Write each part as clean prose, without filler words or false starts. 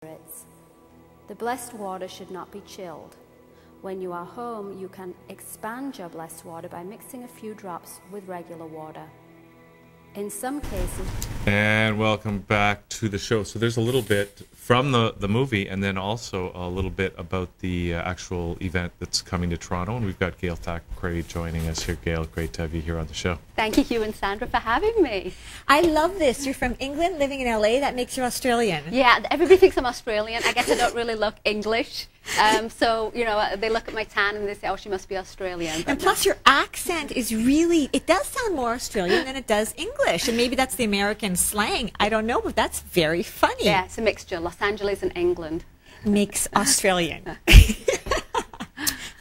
spirits. The blessed water should not be chilled. When you are home, you can expand your blessed water by mixing a few drops with regular water. In some cases... And welcome back to the show. So there's a little bit from the movie, and then also a little bit about the actual event that's coming to Toronto. And we've got Gail Thackray joining us here. Gail, great to have you here on the show. Thank you, Hugh and Sandra, for having me. I love this. You're from England, living in LA. That makes you Australian. Yeah, everybody thinks I'm Australian. I guess I don't really look English. So, you know, they look at my tan and they say, oh, she must be Australian. And plus your accent is really, it does sound more Australian than it does English. And maybe that's the American slang. I don't know, but that's very funny. Yeah, it's a mixture. Los Angeles and England. Makes Australian.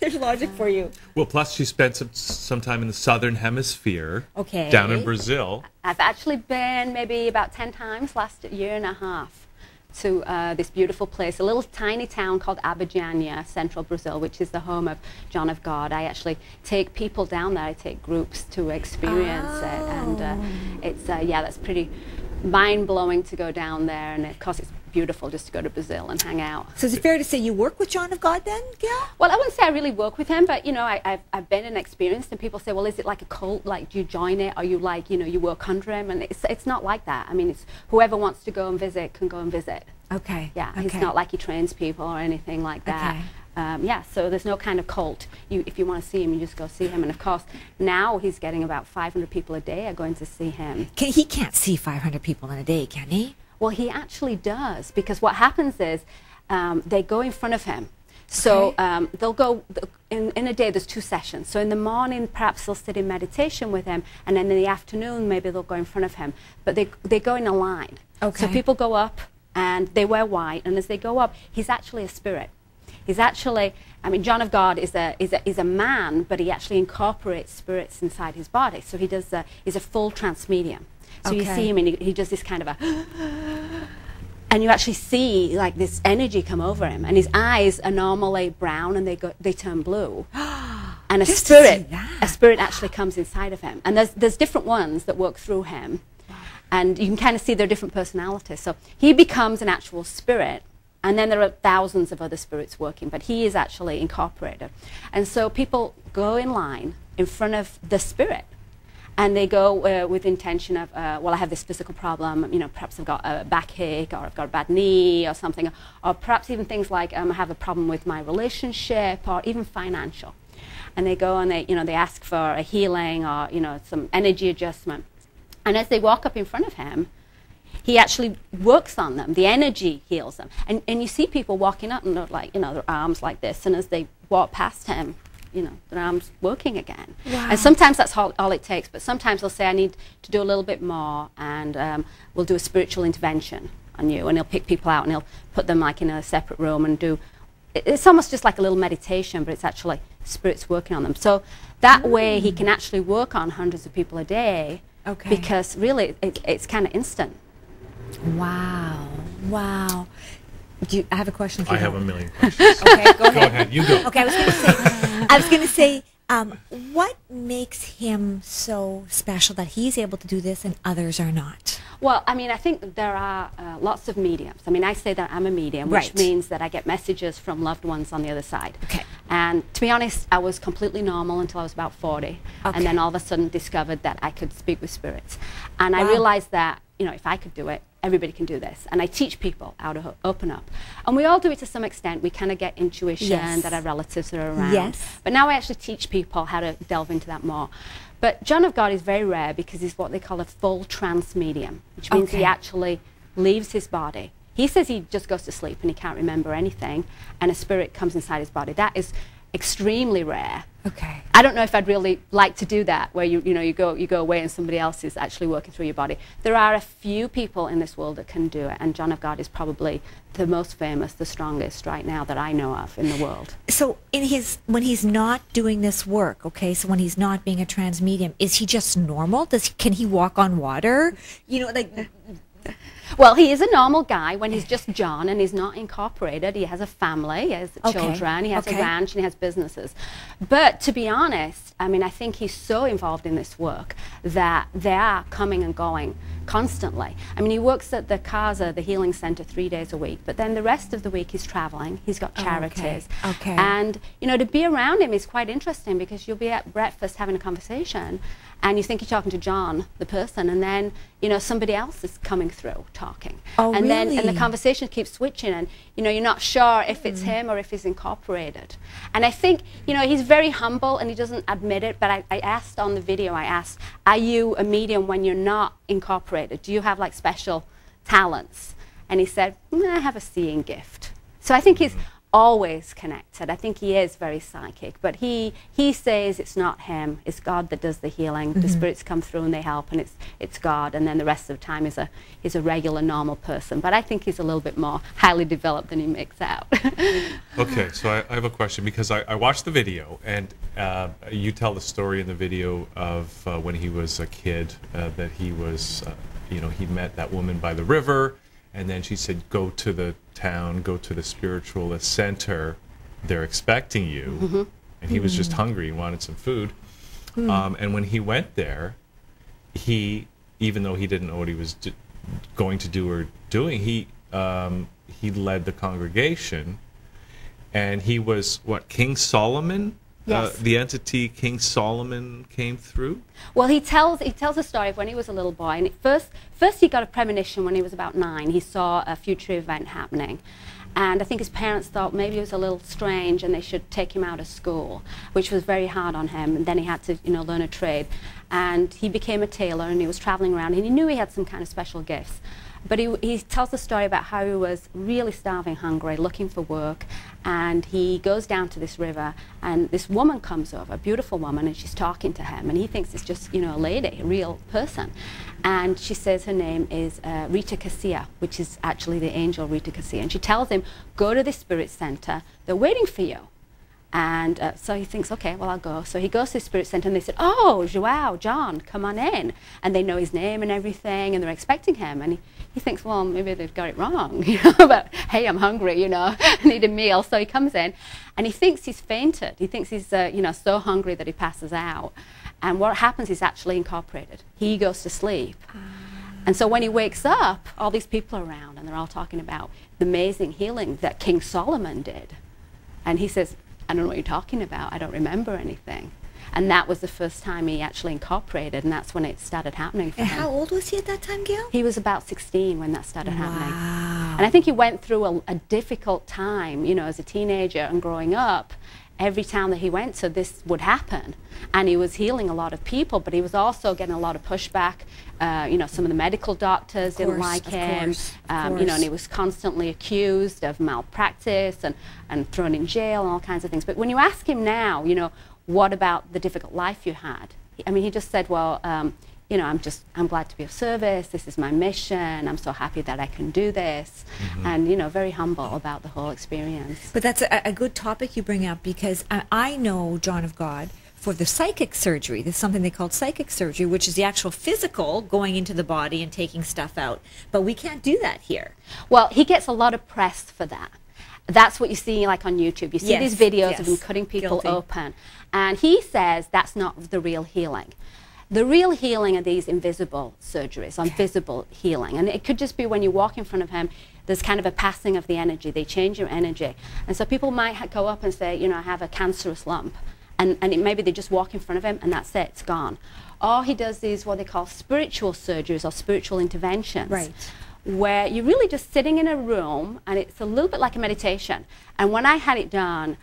There's logic for you. Well, plus she spent some time in the Southern Hemisphere. Okay. Down in Brazil. I've actually been maybe about 10 times last year and a half to this beautiful place, a little tiny town called Abidjan, central Brazil, which is the home of John of God. I actually take people down there. I take groups to experience it, and it's yeah, that's pretty mind-blowing to go down there, and of course it's beautiful just to go to Brazil and hang out. So is it fair to say you work with John of God then, Gail? Well, I wouldn't say I really work with him, but you know, I've been and experienced, and people say, well, is it like a cult? Like, do you join it? Are you like, you know, you work under him? And it's not like that. I mean, it's whoever wants to go and visit can go and visit. Okay. Yeah, okay. He's not like he trains people or anything like that. Okay. Yeah, so there's no kind of cult. If you want to see him, you just go see him. And of course, now he's getting about 500 people a day are going to see him. He can't see 500 people in a day, can he? Well, he actually does, because what happens is they go in front of him. So they'll go, in a day there's 2 sessions. So in the morning, perhaps they'll sit in meditation with him, and then in the afternoon, maybe they'll go in front of him. But they go in a line. Okay. So people go up, and they wear white, and as they go up, he's actually a spirit. He's actually, I mean, John of God is a man, but he actually incorporates spirits inside his body. So he's a full trance medium. So you see him, and he does this kind of a, and you actually see like this energy come over him, and his eyes are normally brown, and they turn blue. And a spirit actually comes inside of him, and there's different ones that work through him, and you can kind of see their different personalities. So he becomes an actual spirit. And then there are thousands of other spirits working, but he is actually incorporated. And so people go in line in front of the spirit, and they go with intention of, well, I have this physical problem, you know, perhaps I've got a backache, or I've got a bad knee, or something, or perhaps even things like I have a problem with my relationship, or even financial. And they go and they ask for a healing, or, you know, some energy adjustment. And as they walk up in front of him, he actually works on them. The energy heals them. And you see people walking up and they're like, you know, their arms like this. And as they walk past him, you know, their arms working again. Wow. And sometimes that's all it takes. But sometimes they'll say, I need to do a little bit more. And we'll do a spiritual intervention on you. And he'll pick people out and he'll put them like in a separate room and do, it's almost just like a little meditation, but it's actually spirits working on them. So that way he can actually work on hundreds of people a day. Okay. Because really it's kind of instant. Wow. Wow. I have a question for you. I have a million questions. Okay, go ahead. Go ahead, you go. Okay, I was going to say, what makes him so special that he's able to do this and others are not? Well, I mean, I think there are lots of mediums. I mean, I say that I'm a medium, which means that I get messages from loved ones on the other side. Okay. And to be honest, I was completely normal until I was about 40. Okay. And then all of a sudden discovered that I could speak with spirits. And I realized that, you know, if I could do it, everybody can do this. And I teach people how to open up. And we all do it to some extent. We kind of get intuition that our relatives are around. Yes. But now I actually teach people how to delve into that more. But John of God is very rare because he's what they call a full trance medium, which means he actually leaves his body. He says he just goes to sleep and he can't remember anything, and a spirit comes inside his body. That is extremely rare. Okay. I don't know if I'd really like to do that, where you go away and somebody else is actually working through your body. There are a few people in this world that can do it, and John of God is probably the most famous, the strongest right now that I know of in the world. So when he's not doing this work, okay, so when he's not being a trans medium, is he just normal? Can he walk on water? You know, like Well, he is a normal guy when he's just John and he's not incorporated. He has a family, he has children, he has a ranch, and he has businesses. But to be honest, I mean, I think he's so involved in this work that they are coming and going constantly. I mean, he works at the Casa, the healing center, 3 days a week, but then the rest of the week he's traveling. He's got charities. Okay. And, you know, to be around him is quite interesting because you'll be at breakfast having a conversation and you think you're talking to John, the person, and then, you know, somebody else is coming through talking. Oh, and really? then the conversation keeps switching and, you know, you're not sure if it's him or if he's incorporated. And I think, you know, he's very humble and he doesn't admit it, but I asked on the video, I asked, are you a medium when you're not incorporated? Do you have like special talents? And he said, I have a seeing gift. So I think he's always connected. I think he is very psychic, but he says it's not him, it's God that does the healing. The spirits come through and they help, and it's God, and then the rest of the time he's a regular normal person. But I think he's a little bit more highly developed than he makes out. Okay, so I have a question because I watched the video, and you tell the story in the video of when he was a kid, that he was, you know, he met that woman by the river, and then she said, go to the town, go to the spiritualist center, they're expecting you. And he was just hungry, he wanted some food. And when he went there, he, even though he didn't know what he was going to do or doing, he led the congregation, and he was, what, King Solomon? Yes. The entity King Solomon came through? Well, he tells a story of when he was a little boy, and first he got a premonition when he was about 9. He saw a future event happening, and I think his parents thought maybe it was a little strange and they should take him out of school, which was very hard on him. And then he had to, you know, learn a trade, and he became a tailor, and he was traveling around, and he knew he had some kind of special gifts. But he tells the story about how he was really starving, hungry, looking for work, and he goes down to this river, and this woman comes over, a beautiful woman, and she's talking to him, and he thinks it's just, you know, a lady, a real person. And she says her name is Rita Cassia, which is actually the angel Rita Cassia, and she tells him, go to the spirit center, they're waiting for you. And so he thinks, okay, well, I'll go. So he goes to the spirit center, and they said, oh, Joao, John, come on in. And they know his name and everything, and they're expecting him. And he thinks, well, maybe they've got it wrong, you know, but hey, I'm hungry, you know, I need a meal. So he comes in, and he thinks he's fainted. He thinks he's, you know, so hungry that he passes out. And what happens is actually incorporated. He goes to sleep. And so when he wakes up, all these people are around, and they're all talking about the amazing healing that King Solomon did. And he says, I don't know what you're talking about. I don't remember anything. And that was the first time he actually incorporated, and that's when it started happening for him. And how old was he at that time, Gail? He was about 16 when that started happening. Wow. And I think he went through a difficult time, you know, as a teenager and growing up. Every town that he went to, this would happen. And he was healing a lot of people, but he was also getting a lot of pushback. You know, some of the medical doctors didn't like him. You know, and he was constantly accused of malpractice and thrown in jail and all kinds of things. But when you ask him now, you know, what about the difficult life you had? I mean, he just said, well, you know, I'm glad to be of service. This is my mission. I'm so happy that I can do this. And, you know, very humble about the whole experience. But that's a good topic you bring up, because I know John of God for the psychic surgery. There's something they call psychic surgery, which is the actual physical going into the body and taking stuff out. But we can't do that here. Well, he gets a lot of press for that. That's what you see like on YouTube. You see these videos of him cutting people open. And he says that's not the real healing. The real healing are these invisible surgeries, invisible healing. And it could just be when you walk in front of him, there's kind of a passing of the energy. They change your energy. And so people might go up and say, you know, I have a cancerous lump. And maybe they just walk in front of him, and that's it, it's gone. Or he does these, what they call spiritual surgeries or spiritual interventions. Right. Where you're really just sitting in a room, and it's a little bit like a meditation. And when I had it done,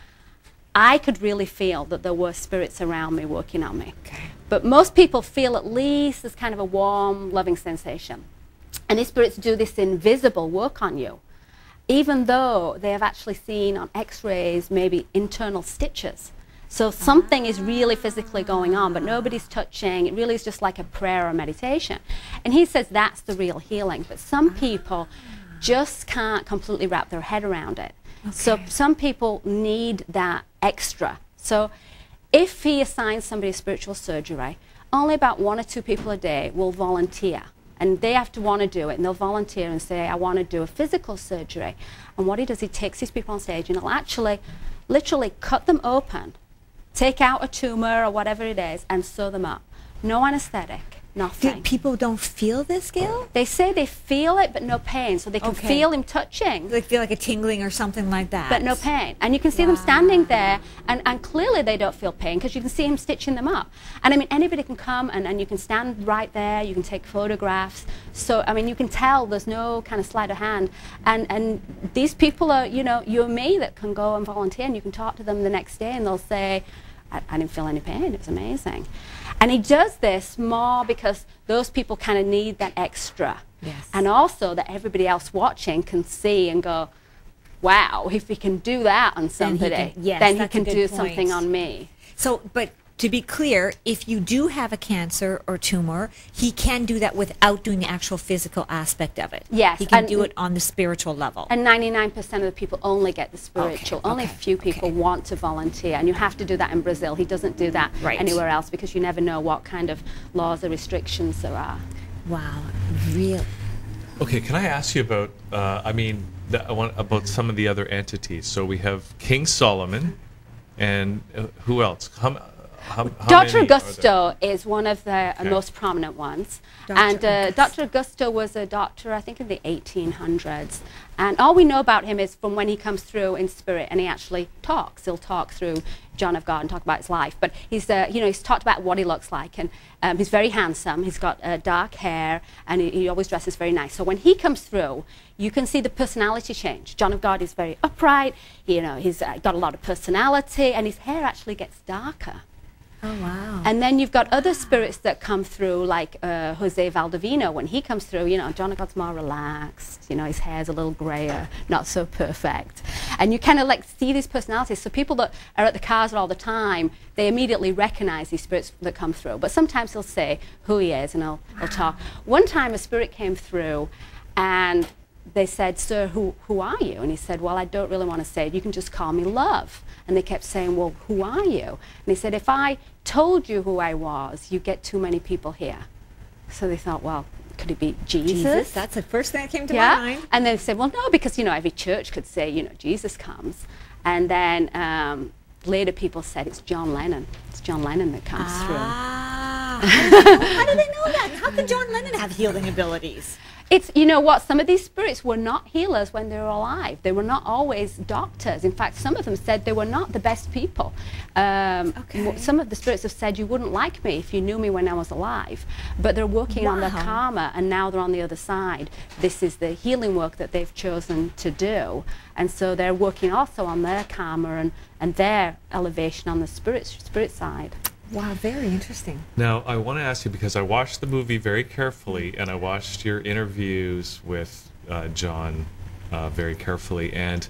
I could really feel that there were spirits around me working on me. Okay. But most people feel at least this kind of a warm, loving sensation. And these spirits do this invisible work on you, even though they have actually seen on x-rays maybe internal stitches. So something is really physically going on, but nobody's touching. It really is just like a prayer or meditation. And he says that's the real healing. But some people just can't completely wrap their head around it. Okay. So some people need that extra. So if he assigns somebody a spiritual surgery, only about 1 or 2 people a day will volunteer And they have to want to do it, and they'll volunteer and say, I want to do a physical surgery. And what he does, he takes these people on stage and he'll actually literally cut them open, take out a tumor or whatever it is, and sew them up. No anesthetic, nothing. People don't feel this, Gail? They say they feel it, but no pain. So they can feel him touching. They feel like a tingling or something like that. But no pain. And you can see them standing there, and clearly they don't feel pain because you can see him stitching them up. And I mean, anybody can come and you can stand right there, you can take photographs. So, I mean, you can tell there's no kind of sleight of hand. And these people are, you know, you and me that can go and volunteer, and you can talk to them the next day and they'll say, I didn't feel any pain, it was amazing. And he does this more because those people kind of need that extra. Yes. And also that everybody else watching can see and go, wow, if he can do that on somebody, then he can do something on me. So, but to be clear, if you do have a cancer or tumor, he can do that without doing the actual physical aspect of it. Yes. He can do it on the spiritual level. And 99% of the people only get the spiritual. Only a few people want to volunteer. And you have to do that in Brazil. He doesn't do that anywhere else because you never know what kind of laws or restrictions there are. Wow. Real. Okay, can I ask you about, about some of the other entities? So we have King Solomon, and who else? How Dr. many Augusto is one of the most prominent ones. Dr. Augusto was a doctor, I think, in the 1800s. And all we know about him is from when he comes through in spirit and he actually talks. He'll talk through John of God and talk about his life. But he's, he's talked about what he looks like. And he's very handsome. He's got dark hair, and he always dresses very nice. So when he comes through, you can see the personality change. John of God is very upright. You know, he's got a lot of personality, and his hair actually gets darker. Oh, wow. And then you've got other spirits that come through, like Jose Valdivino. When he comes through, you know, John of God's more relaxed. You know, his hair's a little grayer, not so perfect. And you kind of like see these personalities. So people that are at the cars all the time, they immediately recognize these spirits that come through. But sometimes he'll say who he is, and he'll talk. One time a spirit came through, and they said, sir, who are you? And he said, well, I don't really want to say it. You can just call me Love. And they kept saying, well, who are you? And he said, if I told you who I was, you get too many people here. So they thought, well, could it be Jesus? That's the first thing that came to my mind. And they said, well, no, because, you know, every church could say, you know, Jesus comes. And then later people said, it's John Lennon. It's John Lennon that comes through. How do they know that? How can John Lennon have healing abilities? It's, you know what, some of these spirits were not healers when they were alive. They were not always doctors. In fact, some of them said they were not the best people. Some of the spirits have said, you wouldn't like me if you knew me when I was alive. But they're working on their karma, and now they're on the other side. This is the healing work that they've chosen to do. And so they're working also on their karma and their elevation on the spirit side. Wow, very interesting. Now, I want to ask you, because I watched the movie very carefully, and I watched your interviews with John very carefully, and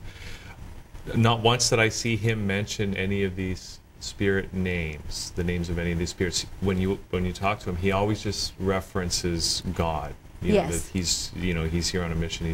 not once did I see him mention any of these spirit names, the names of any of these spirits. When you talk to him, he always just references God. You know, that he's here on a mission.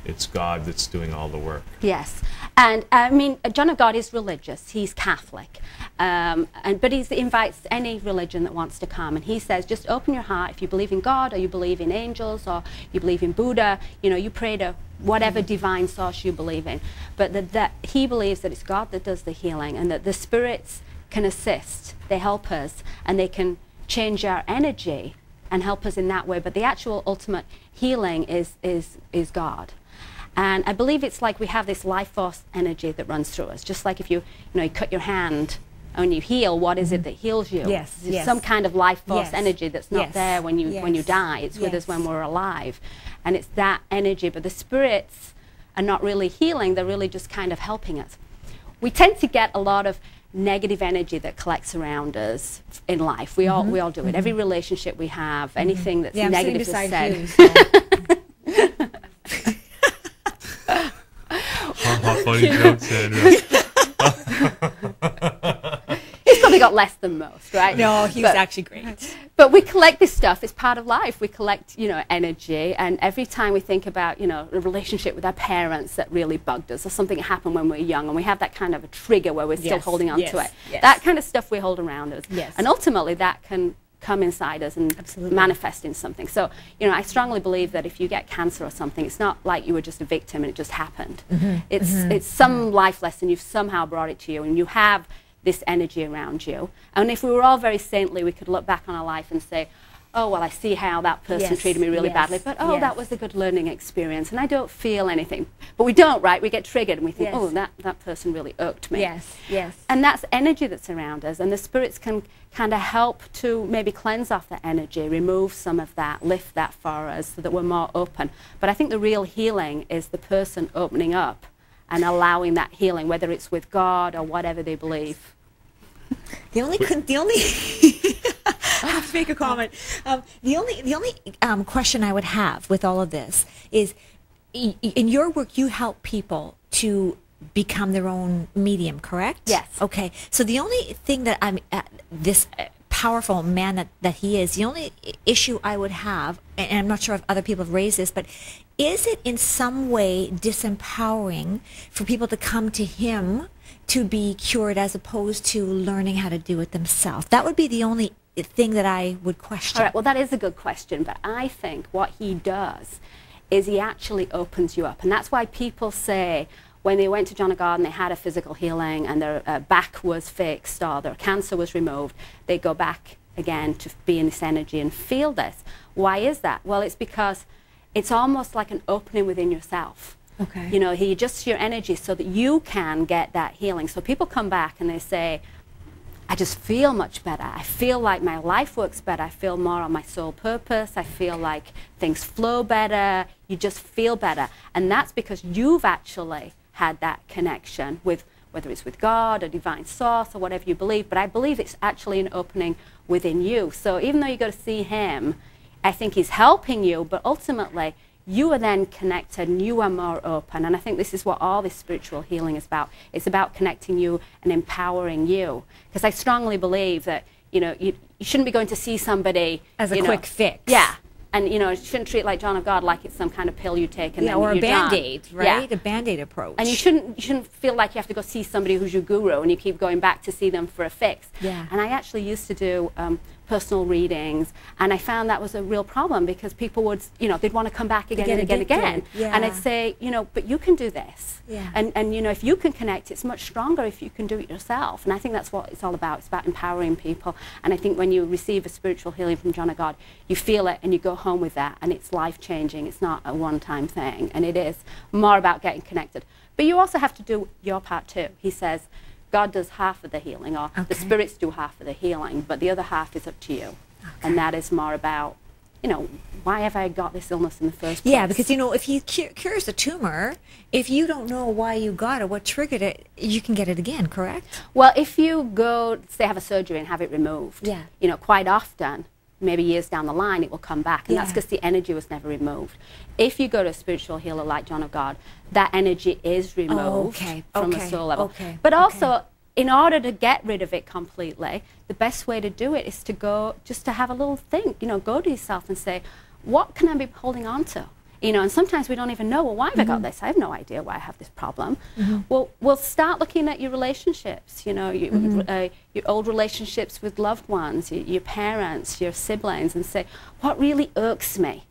It's God that's doing all the work. Yes, and I mean, John of God is religious. He's Catholic, but he invites any religion that wants to come, and he says, just open your heart. If you believe in God, or you believe in angels, or you believe in Buddha, you know, you pray to whatever divine source you believe in. But that he believes that it's God that does the healing, and that the spirits can assist. They help us, and they can change our energy and help us in that way. But the actual ultimate healing is God. And I believe it's like we have this life force energy that runs through us. Just like if you cut your hand and you heal, what is it that heals you? Yes, It's some kind of life force energy that's not there when you die. It's with us when we're alive. And it's that energy. But the spirits are not really healing. They're really just kind of helping us. We tend to get a lot of negative energy that collects around us in life. We all do it. Every relationship we have, anything that's negative is said. You, so. Funny joke, Sandra. He's probably got less than most, right? No, he's actually great. But we collect this stuff. It's part of life. We collect, energy. And every time we think about, a relationship with our parents that really bugged us, or something that happened when we were young, and we have that kind of a trigger where we're still holding on to it. That kind of stuff we hold around us. And ultimately, that can come inside us and Absolutely. manifest in something. So, you know, I strongly believe that if you get cancer or something, it's not like you were just a victim and it just happened. It's some life lesson. You've somehow brought it to you, and you have this energy around you. And if we were all very saintly, we could look back on our life and say, oh, well, I see how that person Yes, treated me really yes, badly, but oh, yes. that was a good learning experience, and I don't feel anything. But we don't, right? We get triggered and we think, Yes. oh, that person really irked me. Yes, yes. And that's energy that's around us, and the spirits can kind of help to maybe cleanse off that energy, remove some of that, lift that for us so that we're more open. But I think the real healing is the person opening up and allowing that healing, whether it's with God or whatever they believe. The only I have to make a comment. The only question I would have with all of this is, in your work, you help people to become their own medium, correct? Yes. Okay. So the only thing that this powerful man that he is, the only issue I would have, and I'm not sure if other people have raised this, but is it in some way disempowering for people to come to him to be cured as opposed to learning how to do it themselves? That would be the only thing that I would question. All right, well, that is a good question, but I think what he does is he actually opens you up. And that's why people say when they went to John of God and they had a physical healing and their back was fixed or their cancer was removed, they go back again to be in this energy and feel this. Why is that? Well, it's because it's almost like an opening within yourself. Okay. You know, he adjusts your energy so that you can get that healing. So people come back and they say, I just feel much better. I feel like my life works better. I feel more on my soul purpose. I feel like things flow better. You just feel better. And that's because you've actually had that connection with, whether it's with God or divine source or whatever you believe. But I believe it's actually an opening within you. So even though you go to see him, I think he's helping you, but ultimately you are then connected and you are more open. And I think this is what all this spiritual healing is about. It's about connecting you and empowering you. Because I strongly believe that, you know, you shouldn't be going to see somebody As a quick fix. Yeah. And, you know, you shouldn't treat it like John of God like it's some kind of pill you take and then or a you're done. Band-Aid, right? Yeah. A Band-Aid approach. And you shouldn't feel like you have to go see somebody who's your guru and you keep going back to see them for a fix. Yeah. And I actually used to do personal readings, and I found that was a real problem because people would, you know, they'd want to come back again and again and again. Yeah. And I'd say, you know, but you can do this. Yeah. And you know, if you can connect, it's much stronger if you can do it yourself. And I think that's what it's all about. It's about empowering people. And I think when you receive a spiritual healing from John of God, you feel it and you go home with that, and it's life-changing. It's not a one-time thing, and it is more about getting connected. But you also have to do your part too. He says, God does half of the healing, or the spirits do half of the healing, but the other half is up to you. And that is more about, you know, why have I got this illness in the first place? Yeah, because, you know, if he cures a tumor, if you don't know why you got it, what triggered it, you can get it again, correct? Well, if you go, say, have a surgery and have it removed, Yeah. you know, quite often, maybe years down the line, it will come back. And that's Yeah. because the energy was never removed. If you go to a spiritual healer like John of God, that energy is removed from a soul level. But also, in order to get rid of it completely, the best way to do it is to go, just to have a little think, you know, go to yourself and say, what can I be holding on to? You know, and sometimes we don't even know, well, why have I got this? I have no idea why I have this problem. Well, we'll start looking at your relationships, you know, your old relationships with loved ones, your parents, your siblings, and say, what really irks me?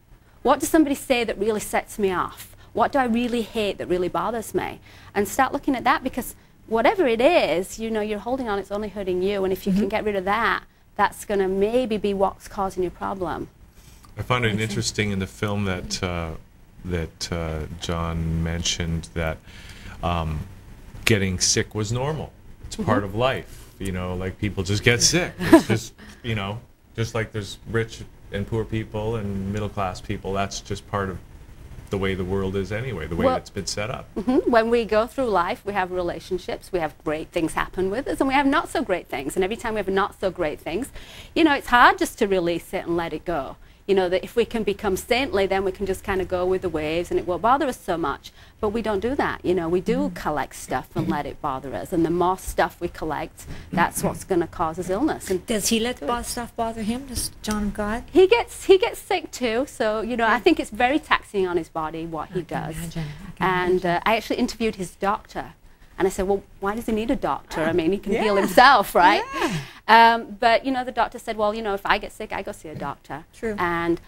What does somebody say that really sets me off? What do I really hate that really bothers me? And start looking at that, because whatever it is, you know, you're holding on, it's only hurting you. And if you can get rid of that, that's going to maybe be what's causing your problem. I found it interesting in the film that John mentioned that getting sick was normal. It's part of life. You know, like people just get sick. It's just, you know, just like there's rich and poor people and middle class people. That's just part of the way the world is anyway, the way it's been set up. When we go through life, we have relationships, we have great things happen with us, and we have not so great things. And every time we have not so great things, you know, it's hard just to release it and let it go. You know, that if we can become saintly, then we can just kind of go with the waves and it won't bother us so much. But we don't do that. You know, we do collect stuff and let it bother us. And the more stuff we collect, that's what's going to cause us illness. And does he let stuff bother him, does John of God? He gets sick too. So, you know, I think it's very taxing on his body what he does. Imagine. And I actually interviewed his doctor. And I said, well, why does he need a doctor? I mean, he can heal himself, right? But, you know, the doctor said, well, you know, if I get sick, I go see a doctor. True. And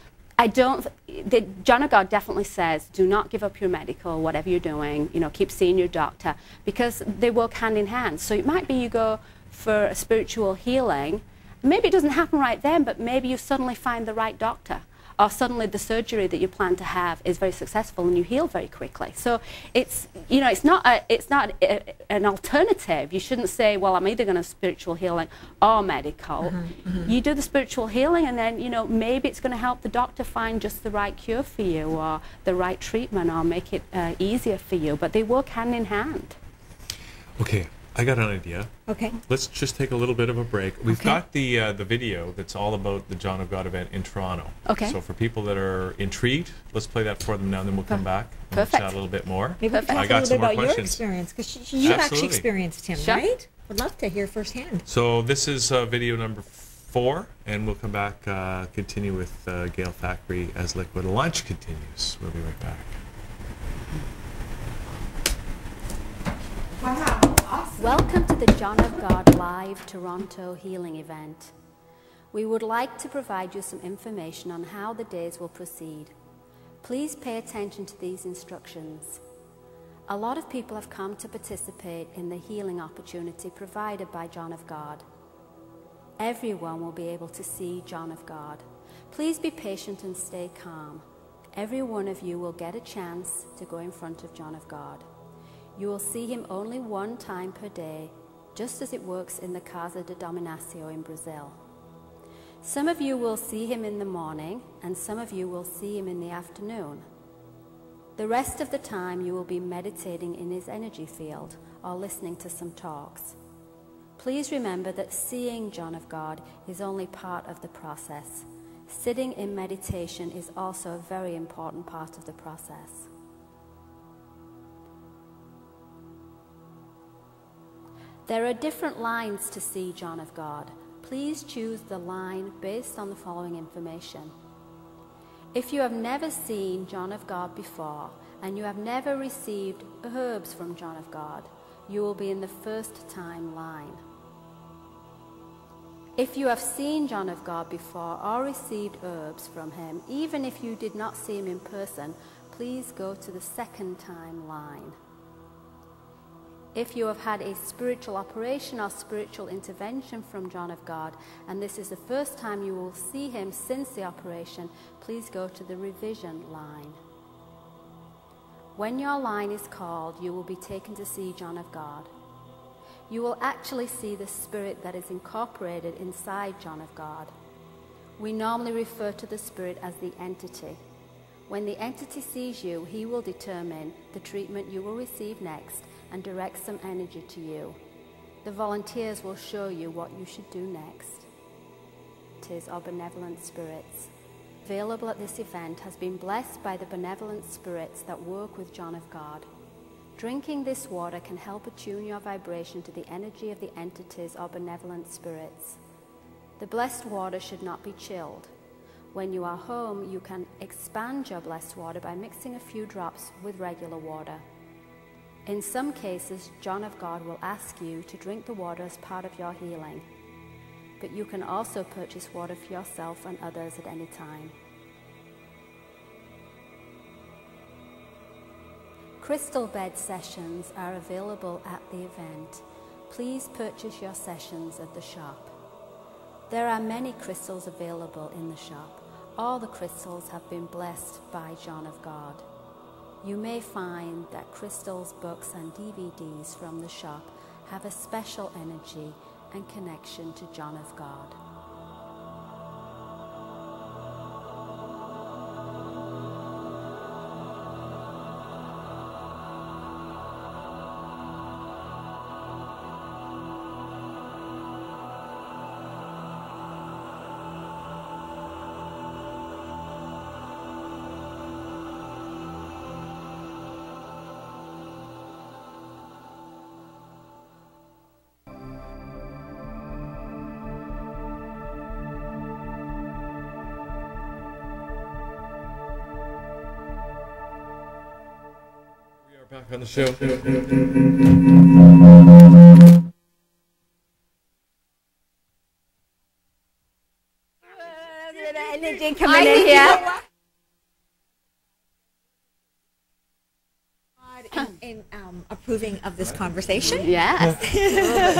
John of God definitely says, do not give up your medical, whatever you're doing, you know, keep seeing your doctor, because they work hand in hand. So it might be you go for a spiritual healing, maybe it doesn't happen right then, but maybe you suddenly find the right doctor, or suddenly the surgery that you plan to have is very successful and you heal very quickly. So it's, you know, it's not an alternative. You shouldn't say, well, I'm either going to spiritual healing or medical. You do the spiritual healing, and then, you know, maybe it's going to help the doctor find just the right cure for you, or the right treatment, or make it easier for you. But they work hand in hand. Okay, I got an idea. Okay. Let's just take a little bit of a break. We've got the video that's all about the John of God event in Toronto. Okay. So for people that are intrigued, let's play that for them now, and then we'll come back and we'll Perfect. chat a little bit more. Maybe we can I talk a got little some bit more about your questions. experience, because you've actually Absolutely. experienced him, Sure. right? Would love to hear firsthand. So this is video number 4, and we'll come back, continue with Gail Thackray as Liquid Lunch continues. We'll be right back. Welcome to the John of God Live Toronto Healing Event. We would like to provide you some information on how the days will proceed. Please pay attention to these instructions. A lot of people have come to participate in the healing opportunity provided by John of God. Everyone will be able to see John of God. Please be patient and stay calm. Every one of you will get a chance to go in front of John of God. You will see him only one time per day, just as it works in the Casa de Dominacio in Brazil. Some of you will see him in the morning, and some of you will see him in the afternoon. The rest of the time you will be meditating in his energy field or listening to some talks. Please remember that seeing John of God is only part of the process. Sitting in meditation is also a very important part of the process. There are different lines to see John of God. Please choose the line based on the following information. If you have never seen John of God before, and you have never received herbs from John of God, you will be in the first time line. If you have seen John of God before or received herbs from him, even if you did not see him in person, please go to the second time line. If you have had a spiritual operation or spiritual intervention from John of God, and this is the first time you will see him since the operation, please go to the revision line. When your line is called, you will be taken to see John of God. You will actually see the spirit that is incorporated inside John of God. We normally refer to the spirit as the entity. When the entity sees you, he will determine the treatment you will receive next and direct some energy to you. The volunteers will show you what you should do next. Tis our benevolent spirits. Available at this event has been blessed by the benevolent spirits that work with John of God. Drinking this water can help attune your vibration to the energy of the entities or benevolent spirits. The blessed water should not be chilled. When you are home, you can expand your blessed water by mixing a few drops with regular water. In some cases, John of God will ask you to drink the water as part of your healing, but you can also purchase water for yourself and others at any time. Crystal bed sessions are available at the event. Please purchase your sessions at the shop. There are many crystals available in the shop. All the crystals have been blessed by John of God. You may find that crystals, books, and DVDs from the shop have a special energy and connection to John of God. Back on the show. approving of this conversation. Yes.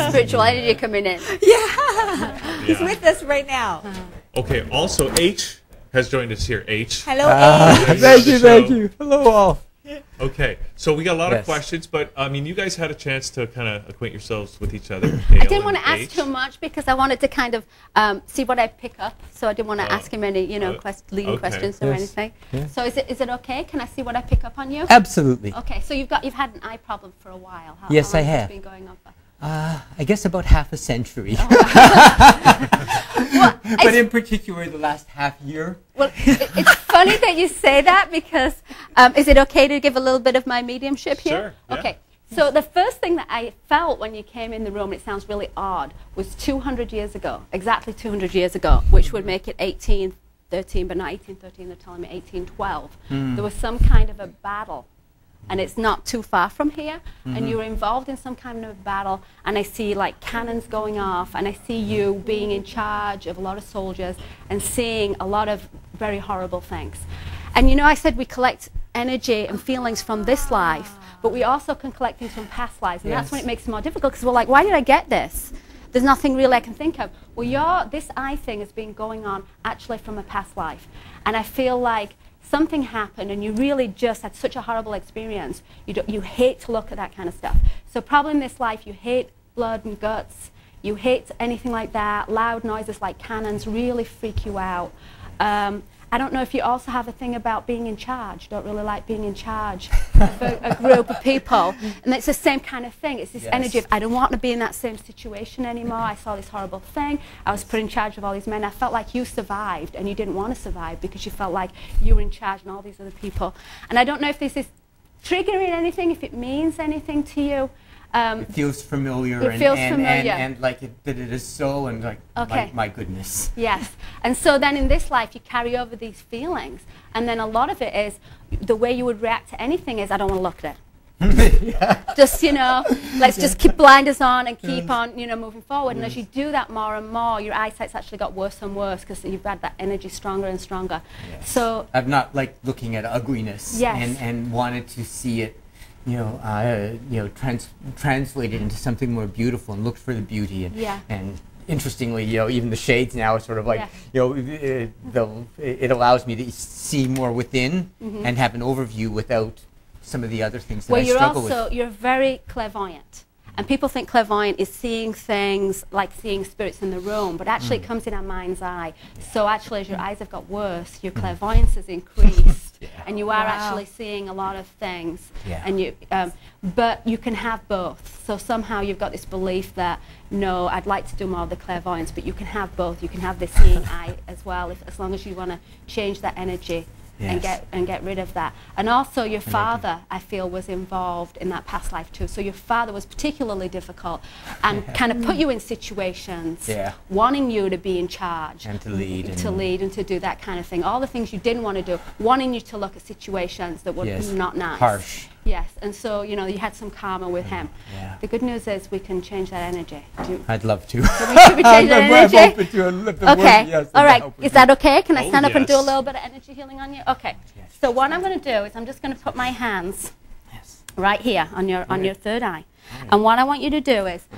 Spiritual energy coming in. Yeah. He's with us right now. Okay, also H has joined us here. H. Hello, Abe. Thank you. Hello, all. Okay, so we got a lot of Yes. questions, but I mean, you guys had a chance to kind of acquaint yourselves with each other. I didn't want to ask too much because I wanted to kind of see what I'd pick up. So I didn't want to ask him any, leading questions or Yes. anything. Yeah. So is it okay? Can I see what I pick up on you? Absolutely. Okay, so you've had an eye problem for a while. Yes, how I long has have. this been going on for? I guess about half a century. Well, But in particular, the last half year. well, it's funny that you say that because is it okay to give a little bit of my mediumship here? Sure, yeah. Okay. So the first thing that I felt when you came in the room, and it sounds really odd, was 200 years ago, exactly 200 years ago, which would make it 1813, but not 1813, they're telling me 1812. There was some kind of a battle, and it's not too far from here, and you were involved in some kind of battle, and I see like cannons going off, and I see you being in charge of a lot of soldiers and seeing a lot of very horrible things. And I said we collect energy and feelings from this life, but we also can collect things from past lives, and that's when it makes it more difficult, because we're like, why did I get this? There's nothing really I can think of. Well, this eye thing has been going on actually from a past life, and I feel like something happened and you really just had such a horrible experience. You hate to look at that kind of stuff. So probably in this life you hate blood and guts, you hate anything like that, loud noises like cannons really freak you out. I don't know if you also have a thing about being in charge. Don't really like being in charge of a group of people. And it's the same kind of thing. It's this energy of, I don't want to be in that same situation anymore. I saw this horrible thing. I was put in charge of all these men. I felt like you survived and you didn't want to survive because you felt like you were in charge and all these other people. And I don't know if this is triggering anything, if it means anything to you. It feels familiar. It feels familiar. And like that it is so, and like, Okay. my goodness. Yes. And so then in this life, you carry over these feelings. And then a lot of it is, the way you would react to anything is, I don't want to look at it. Just, let's just keep blinders on and keep on, moving forward. And as you do that more and more, your eyesight's actually got worse and worse because you've had that energy stronger and stronger. Yes. So I've not liked looking at ugliness. Yes. And wanted to see it, translated into something more beautiful, and looked for the beauty. And interestingly, even the shades now are sort of like, it allows me to see more within and have an overview without some of the other things that I struggle with. You're very clairvoyant. And people think clairvoyant is seeing things like seeing spirits in the room, but actually it comes in our mind's eye. So actually, as your eyes have got worse, your clairvoyance has increased, and you are actually seeing a lot of things. And but you can have both. So somehow you've got this belief that, no, I'd like to do more of the clairvoyance, but you can have both. You can have the seeing eye as well, as long as you want to change that energy. And get rid of that. And also your father, I feel, was involved in that past life too. So your father was particularly difficult and kind of put you in situations wanting you to be in charge. And to lead. To lead and to do that kind of thing. All the things you didn't want to do, wanting you to look at situations that were not nice. Harsh. Yes, and so, you had some karma with him. The good news is we can change that energy. I'd love to. Should we change that energy? I'm open to it. Okay, all right. Is that okay? Can I stand up and do a yes. little bit of energy healing on you? Okay. So what I'm going to do is I'm just going to put my hands right here on your third eye. And what I want you to do is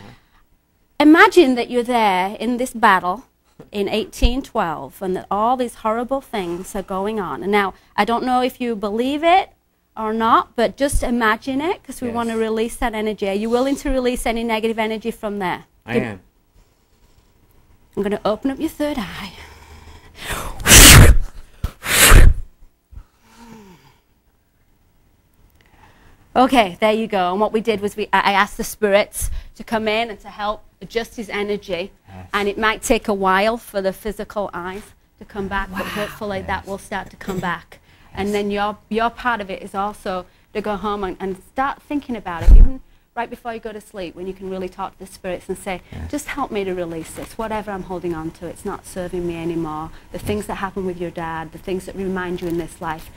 imagine that you're there in this battle in 1812 and that all these horrible things are going on. And now, I don't know if you believe it or not, but just imagine it because we want to release that energy. Are you willing to release any negative energy from there? I am. I'm going to open up your third eye. Okay, there you go. And what we did was I asked the spirits to come in and to help adjust his energy. And it might take a while for the physical eyes to come back, but hopefully that will start to come back. And then your part of it is also to go home and start thinking about it, even right before you go to sleep, when you can really talk to the spirits and say, just help me to release this, whatever I'm holding on to, it's not serving me anymore. The things that happen with your dad, the things that remind you in this life,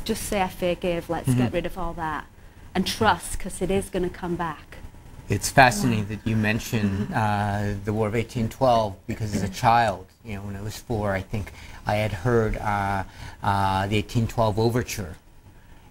just say I forgive, let's get rid of all that. And trust, because it is going to come back. It's fascinating that you mention the War of 1812, because as a child, when I was 4, I think I had heard the 1812 overture,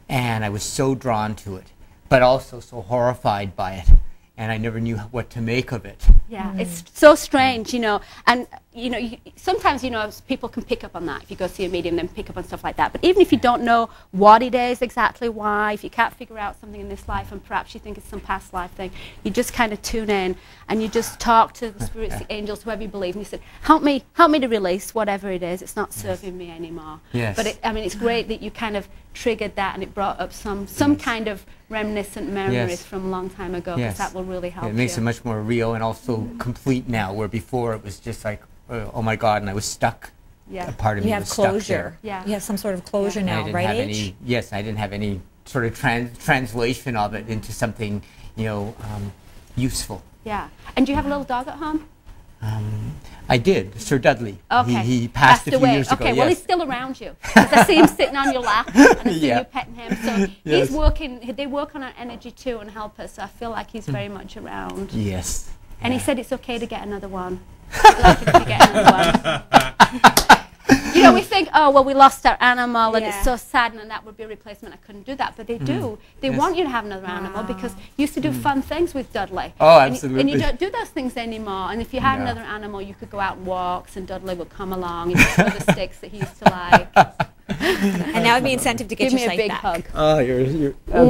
and I was so drawn to it. but also so horrified by it. And I never knew what to make of it. Yeah, it's so strange, you know. And, you know, sometimes, you know, people can pick up on that. If you go see a medium, then pick up on stuff like that. But even if you don't know what it is, exactly why, if you can't figure out something in this life and perhaps you think it's some past life thing, you just kind of tune in and you just talk to the spirits, the angels, whoever you believe, and you said, help me to release whatever it is. It's not serving me anymore. Yes. But, I mean, it's great that you kind of triggered that and it brought up some kind of reminiscent memories from a long time ago, because that will really help It makes it much more real and also complete now, where before it was just like, oh my God, and I was stuck. Yeah. A part of me was stuck there. You have closure. Yeah. You have some sort of closure now, right, H? Yes, I didn't have any sort of translation of it into something, you know, useful. Yeah. And do you have a little dog at home? I did, Sir Dudley. Okay. He passed a few away. years ago. Okay, yes. well, he's still around you. 'Cause I see him sitting on your lap, and I see you petting him. So he's working, they work on our energy too and help us. So I feel like he's very much around. Yes. And he said it's okay to get another one. He'd like him to get another one. You know, we think, oh, well, we lost our animal and it's so sad and that would be a replacement. I couldn't do that. But they do. They want you to have another animal because you used to do fun things with Dudley. Oh, absolutely. And you don't do those things anymore. And if you had another animal, you could go out on walks and Dudley would come along and throw the sticks that he used to like. And now would be incentive to get Give your me a sight big back. hug. Oh, you're Thank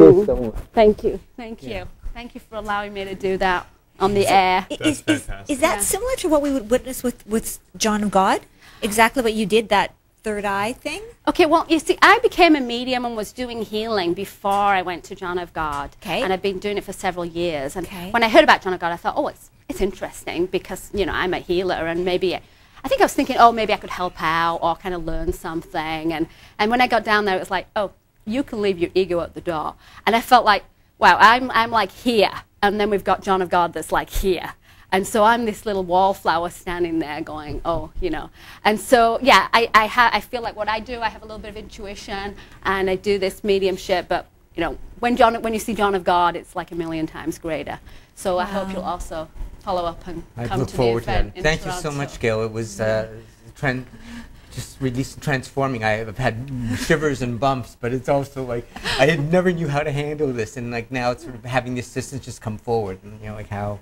you so much. Thank you. Thank you. Thank you for allowing me to do that on the air. Is that similar to what we would witness with John of God? Exactly what you did, that third eye thing? Okay, well, you see, I became a medium and was doing healing before I went to John of God. Okay. And I've been doing it for several years. And when I heard about John of God, I thought, oh, it's interesting because, you know, I'm a healer and maybe, I think I was thinking, oh, maybe I could help out or kind of learn something. And when I got down there, it was like, oh, you can leave your ego at the door. And I felt like, wow, I'm like here. And then we've got John of God that's like here. And so I'm this little wallflower standing there going, oh, you know. And so, yeah, I feel like what I do, I have a little bit of intuition, and I do this mediumship. But, you know, when you see John of God, it's like a million times greater. So I hope you'll also follow up and come to the event in Thank Toronto. you so much, Gail. It was just really transforming. I have had shivers and bumps, but it's also like I never knew how to handle this. And like now it's sort of having the assistance just come forward. And, you know, like how...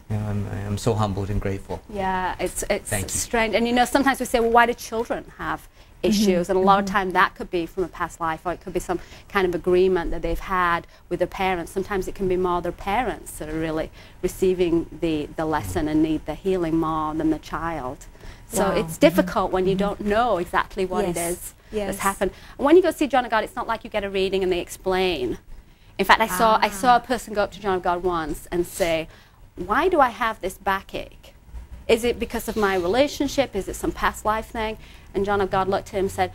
You know, I'm so humbled and grateful. Yeah, it's strange. And, you know, sometimes we say, well, why do children have issues? And a lot of time that could be from a past life, or it could be some kind of agreement that they've had with their parents. Sometimes it can be more their parents that are really receiving the lesson and need the healing more than the child. So it's difficult when you don't know exactly what it is that's happened. And when you go see John of God, it's not like you get a reading and they explain. In fact, I saw a person go up to John of God once and say, why do I have this backache? Is it because of my relationship? Is it some past life thing? And John of God looked at him and said,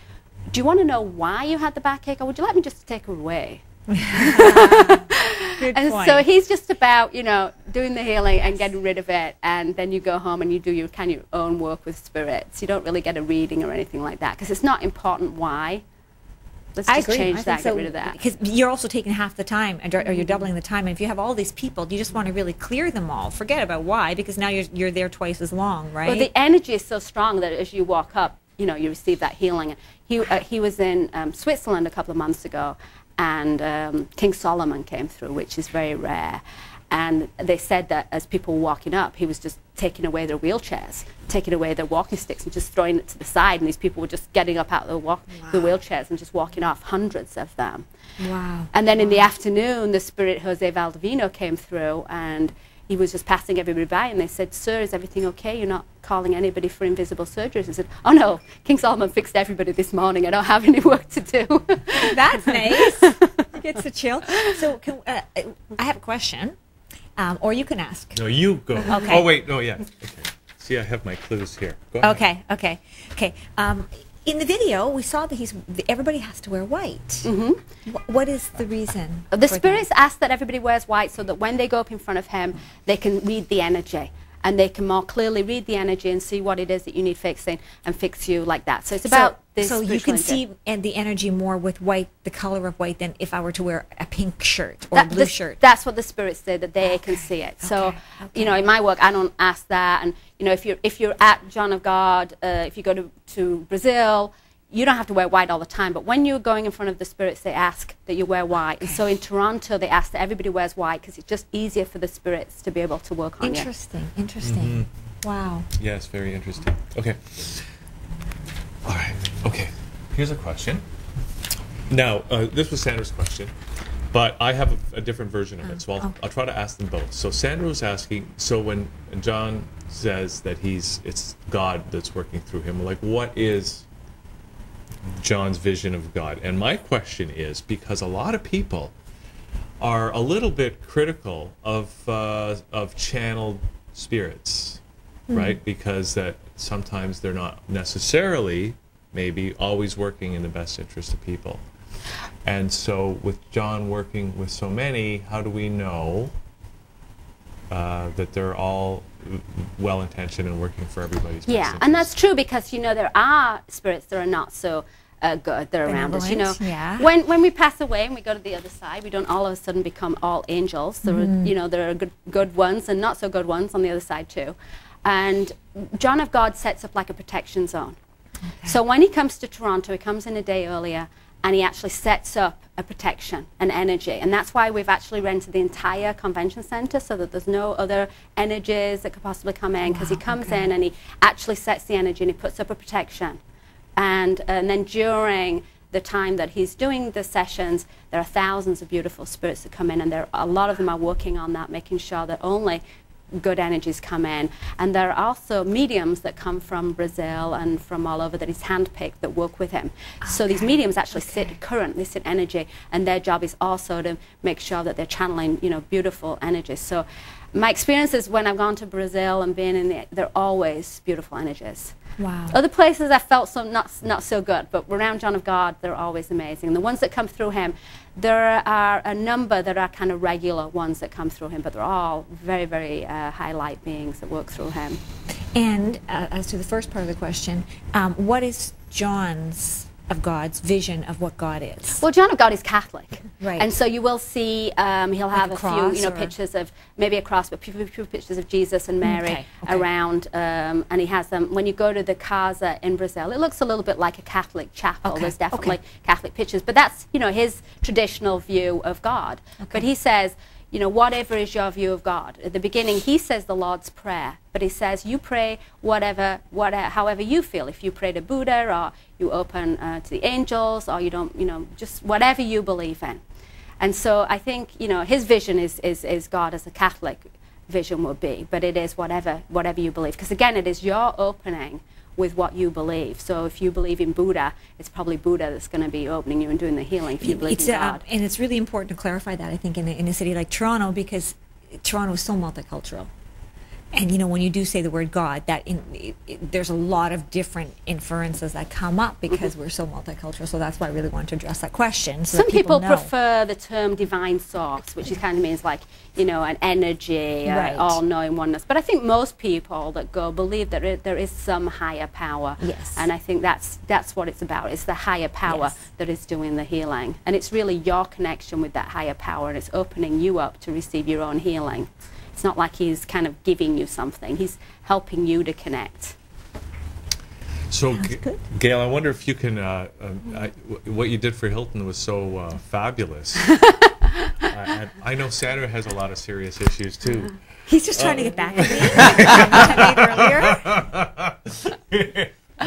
do you want to know why you had the backache, or would you like me just to take it away? Good and point. so he's just about, you know, doing the healing and getting rid of it, and then you go home and you do your kind of your own work with spirits. You don't really get a reading or anything like that, because it's not important why. Let's just change that, get rid of that. Because you're also taking half the time, or you're doubling the time. And if you have all these people, you just want to really clear them all. Forget about why, because now you're there twice as long, right? Well, the energy is so strong that as you walk up, you know, you receive that healing. He was in Switzerland a couple of months ago, and King Solomon came through, which is very rare. And they said that as people were walking up, he was just taking away their wheelchairs, taking away their walking sticks and just throwing it to the side. And these people were just getting up out of the wheelchairs and just walking off, hundreds of them. Wow. And then in the afternoon, the spirit Jose Valdivino came through, and he was just passing everybody by. And they said, sir, is everything okay? You're not calling anybody for invisible surgeries? I said, oh, no, King Solomon fixed everybody this morning. I don't have any work to do. That's nice. Gets the chill. So I have a question. Or you can ask. No, you go. Okay. Oh, wait. No, yeah. Okay. See, I have my clues here. Go ahead. Okay. In the video, we saw that everybody has to wear white. Mm-hmm. What is the reason? The spirits ask that everybody wears white so that when they go up in front of him, they can read the energy. And they can more clearly read the energy and see what it is that you need fixing and fix you like that. So it's about this. So you can see the energy more with white, the color of white, than if I were to wear a pink shirt or a blue shirt. That's what the spirits say, that they can see it. So, you know, in my work, I don't ask that. And, you know, if you're at John of God, if you go to Brazil, you don't have to wear white all the time, but when you're going in front of the spirits, they ask that you wear white. And so in Toronto, they ask that everybody wears white because it's just easier for the spirits to be able to work on you. Interesting, interesting. Wow. Yes, very interesting. Okay. All right. Okay. Here's a question. Now, this was Sandra's question, but I have a different version of it, so I'll try to ask them both. So Sandra was asking, so when John says that it's God that's working through him, like, what is John's vision of God? And my question is, because a lot of people are a little bit critical of channeled spirits, right? Because that sometimes they're not necessarily maybe always working in the best interest of people. And so with John working with so many, how do we know that they're all well-intentioned and working for everybody's best interest? And that's true, because, you know, there are spirits that are not so good, that are around us. You know, when we pass away and we go to the other side, we don't all of a sudden become all angels. There are, you know, there are good ones and not so good ones on the other side too. And John of God sets up like a protection zone. So when he comes to Toronto, he comes in a day earlier, and he actually sets up a protection, an energy. And that's why we've actually rented the entire convention center, so that there's no other energies that could possibly come in, because he comes in and he actually sets the energy and he puts up a protection. And then during the time that he's doing the sessions, there are thousands of beautiful spirits that come in, and a lot of them are working on that, making sure that only good energies come in. And there are also mediums that come from Brazil and from all over that he's handpicked that work with him. So these mediums actually sit current, they sit energy, and their job is also to make sure that they're channeling, you know, beautiful energies. So my experiences when I've gone to Brazil and been in they're always beautiful energies. Wow. Other places I felt not so good, but around John of God, they're always amazing. And the ones that come through him, there are a number that are kind of regular ones that come through him, but they're all very, very high light beings that work through him. And as to the first part of the question, what is John's of God's vision of what God is? Well, John of God is Catholic, right? And so you will see he'll have like a few, you know, pictures of maybe a cross, but few pictures of Jesus and Mary around, and he has them. When you go to the casa in Brazil, it looks a little bit like a Catholic chapel. There's definitely Catholic pictures, but that's, you know, his traditional view of God. But he says, you know, whatever is your view of God. At the beginning, he says the Lord's Prayer, but he says you pray however you feel. If you pray to Buddha, or you open to the angels, or you don't, you know, just whatever you believe in. And so I think, you know, his vision is God as a Catholic vision would be, but it is whatever you believe. Because again, it is your opening with what you believe. So if you believe in Buddha, it's probably Buddha that's going to be opening you and doing the healing. If you believe in God. And it's really important to clarify that, I think, in a city like Toronto, because Toronto is so multicultural. And, you know, when you do say the word God, there's a lot of different inferences that come up because we're so multicultural. So that's why I really want to address that question. So Some people know. prefer the term divine source, which kind of means like, you know, an energy, all-knowing oneness. But I think most people that go believe that there is some higher power. Yes. And I think that's what it's about. It's the higher power that is doing the healing. And it's really your connection with that higher power, and it's opening you up to receive your own healing. It's not like he's kind of giving you something. He's helping you to connect. So, Gail, I wonder if you can, what you did for Hilton was so fabulous. I know Sandra has a lot of serious issues, too. He's just trying to get back at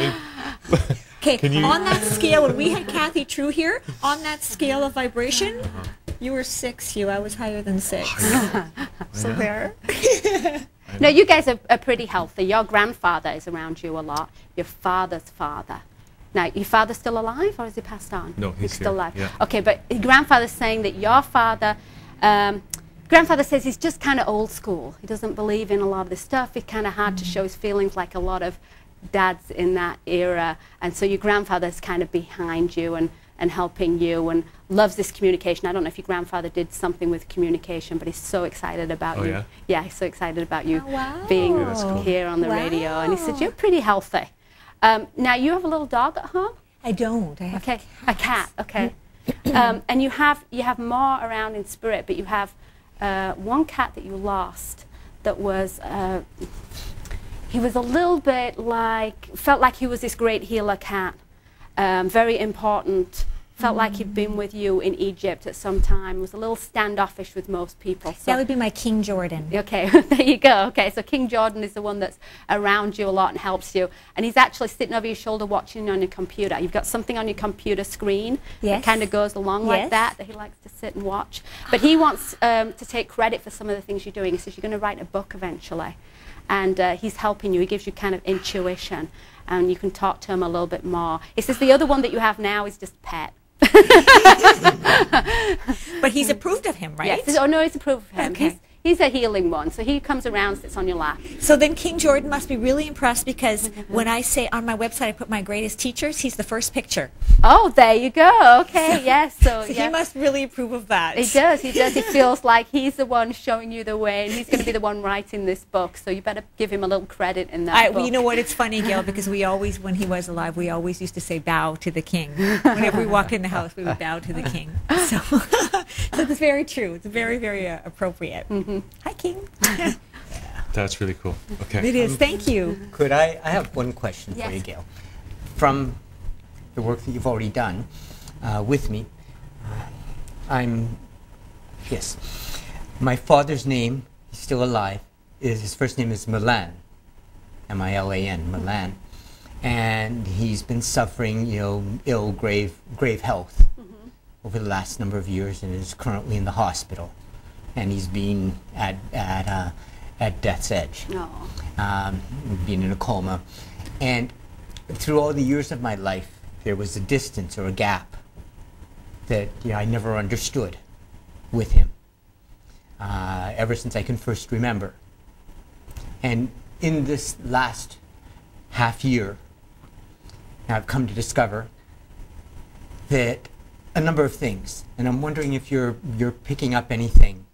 me. Okay, on that scale, when we had Kathy True here, on that scale of vibration, you were 6, I was higher than 6. So there. No, you guys are pretty healthy. Your grandfather is around you a lot. Your father's father. Now, your father's still alive, or has he passed on? No, he's still here. alive. Yeah. Okay, but your grandfather's saying that your father, grandfather says he's just kind of old school. He doesn't believe in a lot of this stuff. It's kind of hard to show his feelings like a lot of dads in that era. And so your grandfather's kind of behind you and helping you and loves this communication. I don't know if your grandfather did something with communication, but he's so excited about you. Yeah, he's so excited about you being here on the radio. And he said, you're pretty healthy. Now, you have a little dog at home? I don't. I have a cat. Okay. And you have more around in spirit, but you have one cat that you lost that was, he was a little bit like, felt like he was this great healer cat. very important. Felt like he'd been with you in Egypt at some time. Was a little standoffish with most people. So that would be my King Jordan. Okay, there you go. Okay, so King Jordan is the one that's around you a lot and helps you. And he's actually sitting over your shoulder watching on your computer. You've got something on your computer screen that kind of goes along like that he likes to sit and watch. But he wants to take credit for some of the things you're doing. He says you're going to write a book eventually. And he's helping you. He gives you kind of intuition. And you can talk to him a little bit more. He says the other one that you have now is just pet. But he's approved of him, right? Yes. Oh, no, he's approved of him. Okay. He's a healing one, so he comes around, sits on your lap. So then King Jordan must be really impressed, because when I say on my website I put my greatest teachers, he's the first picture. Oh, there you go. Okay, yes. So he must really approve of that. He does. He does. He feels like he's the one showing you the way, and he's going to be the one writing this book. So you better give him a little credit in that book. Well, you know what? It's funny, Gail, because we always, when he was alive, we always used to say bow to the king. Whenever we walked in the house, we would bow to the king. So, so it's very true. It's very, very appropriate. Hi, King. That's really cool. Okay. It is. Thank you. Could I have one question for you, Gail. From the work that you've already done with me, my father's name, he's still alive, his first name is Milan, M-I-L-A-N, Milan. And he's been suffering, ill, grave health over the last number of years, and is currently in the hospital. And he's been at death's edge, being in a coma. And through all the years of my life, there was a distance or a gap that I never understood with him, ever since I can first remember. And in this last half year, I've come to discover that a number of things, and I'm wondering if you're picking up anything.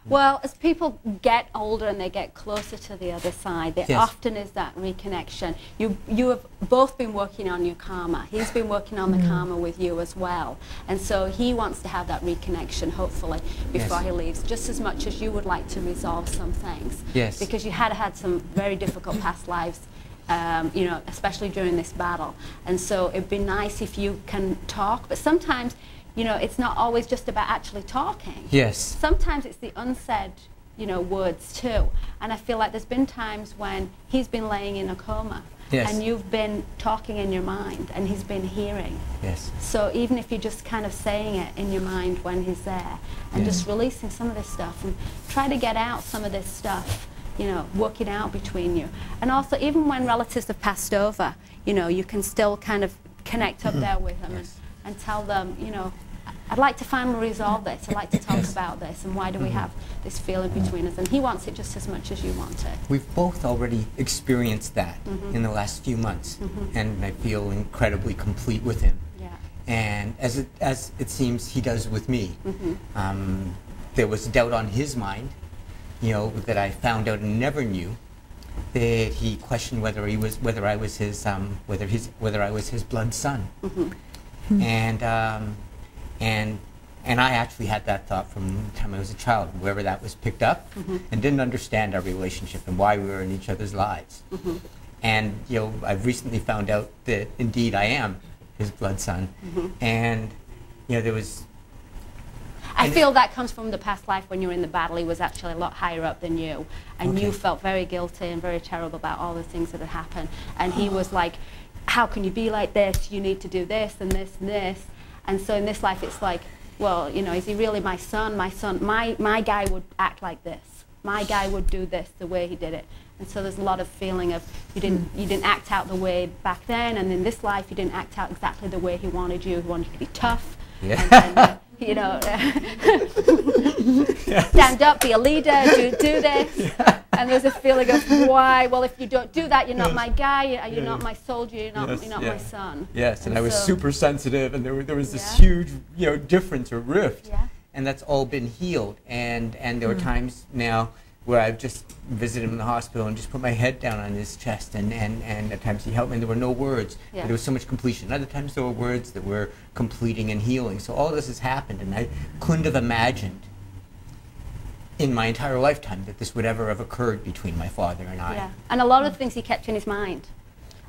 Well, as people get older and they get closer to the other side, there often is that reconnection. You have both been working on your karma. He's been working on the karma with you as well. And so he wants to have that reconnection, hopefully, before he leaves, just as much as you would like to resolve some things. Yes. Because you had some very difficult past lives, especially during this battle. And so it'd be nice if you can talk, but sometimes it's not always just about actually talking. Yes. Sometimes it's the unsaid, words too. And I feel like there's been times when he's been laying in a coma, and you've been talking in your mind, and he's been hearing. Yes. So even if you're just kind of saying it in your mind when he's there, and just releasing some of this stuff, and try to get out some of this stuff, working out between you. And also, even when relatives have passed over, you can still kind of connect up there with them and tell them, I'd like to finally resolve this. I'd like to talk about this, and why do we have this feeling between us? And he wants it just as much as you want it. We've both already experienced that in the last few months, and I feel incredibly complete with him. Yeah. And as it seems he does with me. There was doubt on his mind, that I found out and never knew, that he questioned whether I was his blood son. And I actually had that thought from the time I was a child, wherever that was picked up, and didn't understand our relationship and why we were in each other's lives. And I've recently found out that indeed I am his blood son. And there was. I feel that comes from the past life when you were in the battle. He was actually a lot higher up than you, and you felt very guilty and very terrible about all the things that had happened. And he was like, "How can you be like this? You need to do this and this and this." And so in this life, it's like, well, is he really my son? My guy would act like this. My guy would do this the way he did it. And so there's a lot of feeling of you didn't act out the way back then, and in this life you didn't act out exactly the way he wanted you. He wanted you to be tough. Yeah. Stand up, be a leader, do this. And there's a feeling of why? Well, if you don't do that, you're not my guy. You're not my soldier. You're not my son. Yes, and I was super sensitive, and there was this huge difference or rift, and that's all been healed. And there were times now where I've just visited him in the hospital and just put my head down on his chest, and at times he helped me, and there were no words, but there was so much completion. Other times there were words that were completing and healing. So all this has happened, and I couldn't have imagined in my entire lifetime that this would ever have occurred between my father and I. Yeah, and a lot of things he kept in his mind.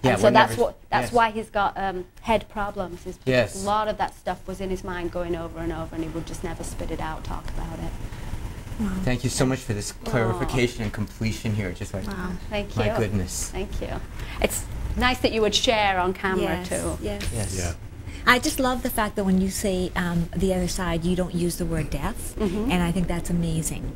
Yeah, and so that's why he's got head problems. Is because a lot of that stuff was in his mind going over and over, and he would just never spit it out, talk about it. Wow. Thank you so much for this clarification and completion here. Just like, thank you. My goodness. Thank you. It's nice that you would share on camera too. Yes. Yeah. I just love the fact that when you say the other side, you don't use the word death, and I think that's amazing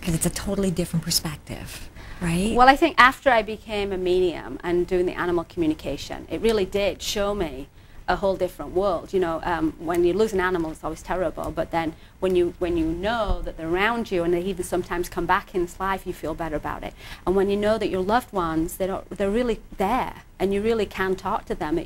because it's a totally different perspective, right? Well, I think after I became a medium and doing the animal communication, it really did show me a whole different world. You know, when you lose an animal, it's always terrible, but then when you know that they're around you and they even sometimes come back in this life, you feel better about it. And when you know that your loved ones, they're really there and you really can talk to them,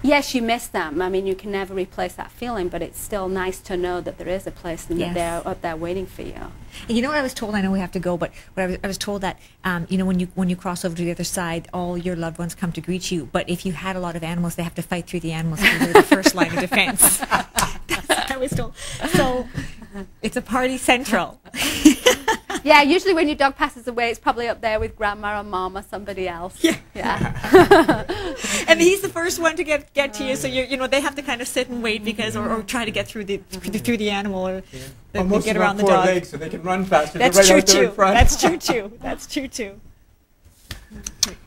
yes, you miss them. I mean, you can never replace that feeling, but it's still nice to know that there is a place and that they're up there waiting for you. And you know what I was told? I know we have to go, but I was told that you know, when you cross over to the other side, all your loved ones come to greet you. But if you had a lot of animals, they have to fight through the animals because they're the first line of defense. That's what I was told. So it's a party central. Yeah, usually when your dog passes away, it's probably up there with grandma or mom or somebody else. Yeah. And he's the first one to get to you, so you know they have to kind of sit and wait because, or try to get through the animal, or they get around the dog. Legs so they can run faster. That's true too. That's true too. That's true too.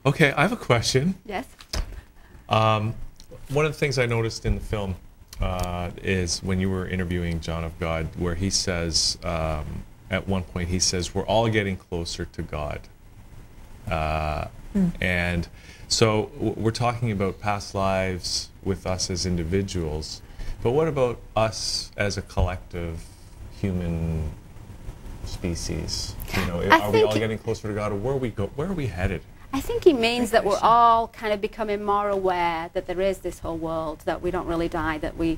Okay, I have a question. Yes. One of the things I noticed in the film is when you were interviewing John of God, where he says, at one point he says, we're all getting closer to God. And so we're talking about past lives with us as individuals, but what about us as a collective human species? You know, are we all getting closer to God, or where are we headed? I think he means that we're all kind of becoming more aware that there is this whole world, that we don't really die, that we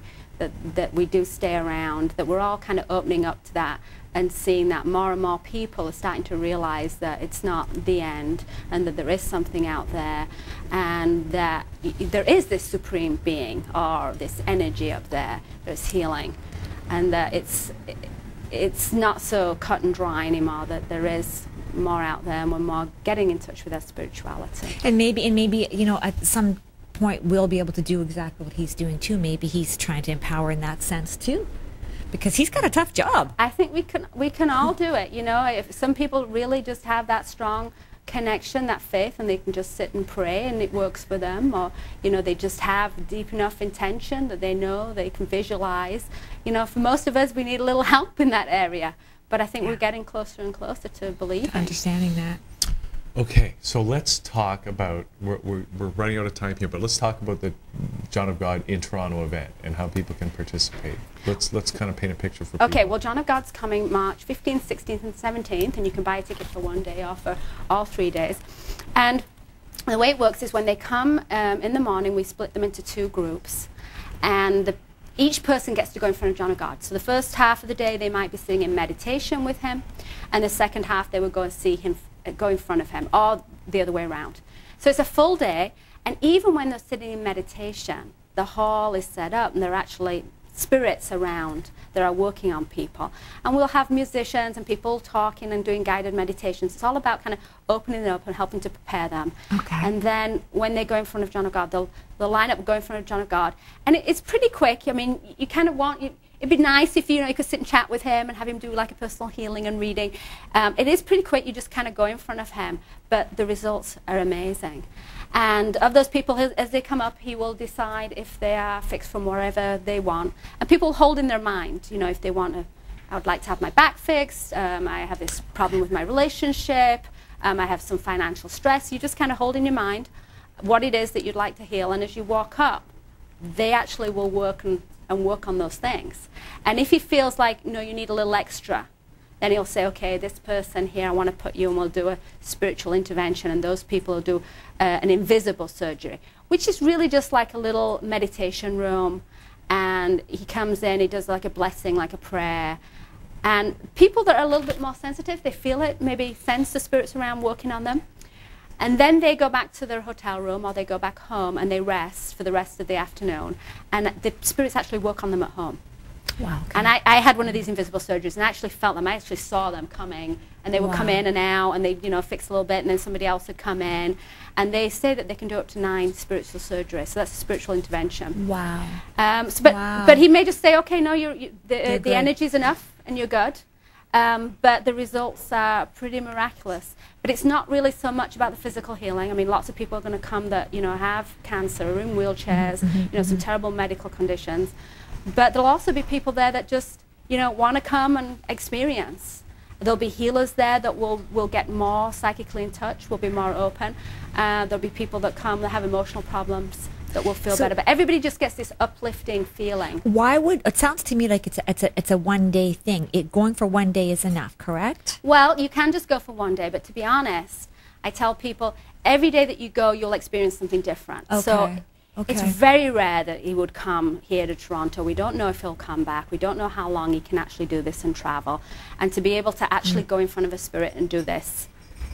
do stay around, that we're all kind of opening up to that and seeing that more and more people are starting to realize that it's not the end and that there is something out there and that there is this supreme being or this energy up there that's healing, and that it's not so cut and dry anymore, that there is more out there and we're more getting in touch with our spirituality. And maybe you know, at some point we'll be able to do exactly what he's doing too. Maybe he's trying to empower in that sense too, because he's got a tough job. I think we can all do it. You know, if some people really just have that strong connection, that faith, and they can just sit and pray and it works for them, or you know, they just have deep enough intention that they know they can visualize. You know, for most of us we need a little help in that area, but I think we're getting closer and closer to believing. Understanding that. Okay, so let's talk about, we're running out of time here, but let's talk about the John of God in Toronto event and how people can participate. Let's kind of paint a picture for people. Okay, well, John of God's coming March 15th, 16th, and 17th, and you can buy a ticket for one day or for all 3 days. And the way it works is when they come in the morning, we split them into 2 groups, and each person gets to go in front of John of God. So the first half of the day, they might be sitting in meditation with him, and the second half, they would go and see him, go in front of him, or the other way around. So it's a full day, and even when they're sitting in meditation, the hall is set up, and there are actually spirits around that are working on people. And we'll have musicians and people talking and doing guided meditations. It's all about kind of opening it up and helping to prepare them. Okay. And then when they go in front of John of God, they'll line up and go in front of John of God. And it's pretty quick. I mean, you kind of want... It'd be nice if you could sit and chat with him and have him do like a personal healing and reading. It is pretty quick. You just kind of go in front of him, but the results are amazing. And of those people, as they come up, he will decide if they are fixed from wherever they want. And people hold in their mind, you know, if they want to, I would like to have my back fixed. I have this problem with my relationship. I have some financial stress. You just kind of hold in your mind what it is that you'd like to heal. And as you walk up, they actually will work on those things. And if he feels like, no, you need a little extra, then he'll say, okay, this person here, I want to put you, and we'll do a spiritual intervention, and those people will do an invisible surgery, which is really just like a little meditation room. And he comes in, he does like a blessing, like a prayer. And people that are a little bit more sensitive, they feel it, maybe sense the spirits around working on them. And then they go back to their hotel room, or they go back home and they rest for the rest of the afternoon. And the spirits actually work on them at home. Wow. Okay. And I had one of these invisible surgeries, and I actually felt them. I actually saw them coming, and they would come in and out, and they, you know, fix a little bit, and then somebody else would come in. And they say that they can do up to 9 spiritual surgeries, so that's a spiritual intervention. Wow. But he may just say, okay, no, the energy's enough, and you're good. But the results are pretty miraculous. But it's not really so much about the physical healing. I mean, lots of people are going to come that, you know, have cancer, are in wheelchairs, you know, some terrible medical conditions. But there'll also be people there that just, you know, want to come and experience. There'll be healers there that will get more psychically in touch, will be more open. There'll be people that come that have emotional problems that will feel better. But everybody just gets this uplifting feeling. Why would, it sounds to me like it's a one-day thing. Going for one day is enough, correct? Well, you can just go for one day, but to be honest, I tell people every day that you go, you'll experience something different. Okay. So it's very rare that he would come here to Toronto. We don't know if he'll come back. We don't know how long he can actually do this and travel. And to be able to actually go in front of a spirit and do this